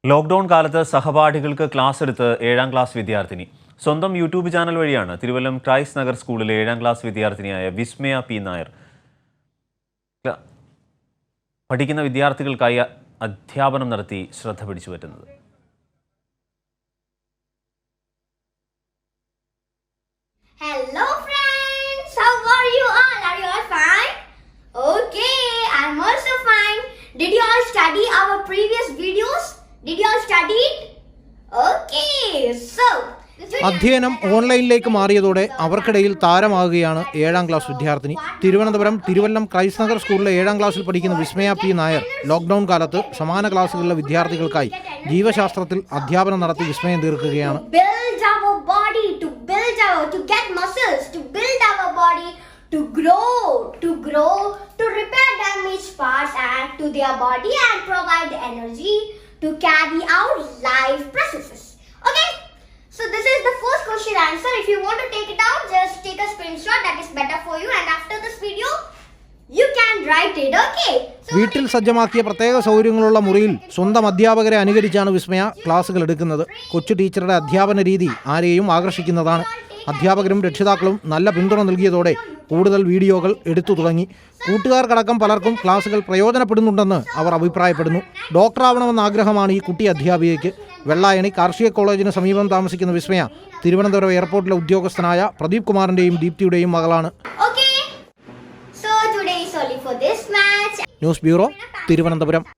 Lockdown കാലത്ത് സഹപാഠികൾക്ക് class എടുത്ത് 7ാം class വിദ്യാർത്ഥിനി. സ്വന്തം യൂട്യൂബ് ചാനൽ വഴിയാണ് തിരുവല്ലം ക്രൈസ്റ്റ് നഗർ സ്കൂളിലെ 7ാം ക്ലാസ് വിദ്യാർത്ഥിനിയായ വിസ്മയ പി നായർ പഠിക്കുന്ന വിദ്യാർത്ഥികൾക്കായി അധ്യാപനം നടത്തി ശ്രദ്ധ പിടിച്ചുപറ്റുന്നത്. Hello friends, how are you all? Are you all fine? Okay, I'm also fine. Did you all study our previous videos? Did you all study it? Okay, so അധ്യയനം ഓൺലൈനിലേക്ക് മാറിയതോടെ അവർക്കിടയിൽ താരമാകുകയാണ് 7ാം class വിദ്യാർത്ഥിനി. Thiruvananthapuram Thiruvallam Christ Nagar സ്കൂളിലെ 7ാം ക്ലാസ്സിൽ പഠിക്കുന്ന വിസ്മയ പി നായർ ലോക്ക്ഡൌൺ കാലത്ത് സമാന ക്ലാസ്സുകളിലെ വിദ്യാർത്ഥികൾക്കായി ജീവശാസ്ത്രത്തിൽ അധ്യാപനം നടത്തി വിസ്മയം തീർക്കുകയാണ്. to repair damaged parts and to their body and provide energy to carry out life processes. Okay, so this is the first question answer. If you want to take it out, just take a screenshot, that is better for you, and after this video you can write it. Okay, so വീട്ടിൽ സജ്ജമാക്കിയ പ്രത്യേക സൗകര്യങ്ങളുള്ള മുറിയിൽ സ്വന്തം അധ്യാപകരെ അനുകരിച്ചാണ് വിസ്മയ ക്ലാസുകൾ എടുക്കുന്നത്. കൊച്ചു ടീച്ചറുടെ അധ്യാപന രീതി ആരെയും ആകർഷിക്കുന്നതാണ്. അധ്യാപകരും രക്ഷിതാക്കളും നല്ല പിന്തുണ നൽകിയതോടെ കൂടുതൽ വീഡിയോകൾ എടുത്തു തുടങ്ങി. കൂട്ടുകാർക്കടക്കം പലർക്കും ക്ലാസുകൾ പ്രയോജനപ്പെടുന്നുണ്ടെന്ന് അവർ അഭിപ്രായപ്പെടുന്നു. ഡോക്ടറാവണമെന്ന ആഗ്രഹമാണ് ഈ കുട്ടി അധ്യാപികയ്ക്ക്. വെള്ളായണി കാർഷിക കോളേജിന് സമീപം താമസിക്കുന്ന വിസ്മയ തിരുവനന്തപുരം എയർപോർട്ടിലെ ഉദ്യോഗസ്ഥനായ പ്രദീപ് കുമാറിന്റെയും ദീപ്തിയുടെയും മകളാണ്. okay, so today is only for this match. News bureau, Thiruvananthapuram.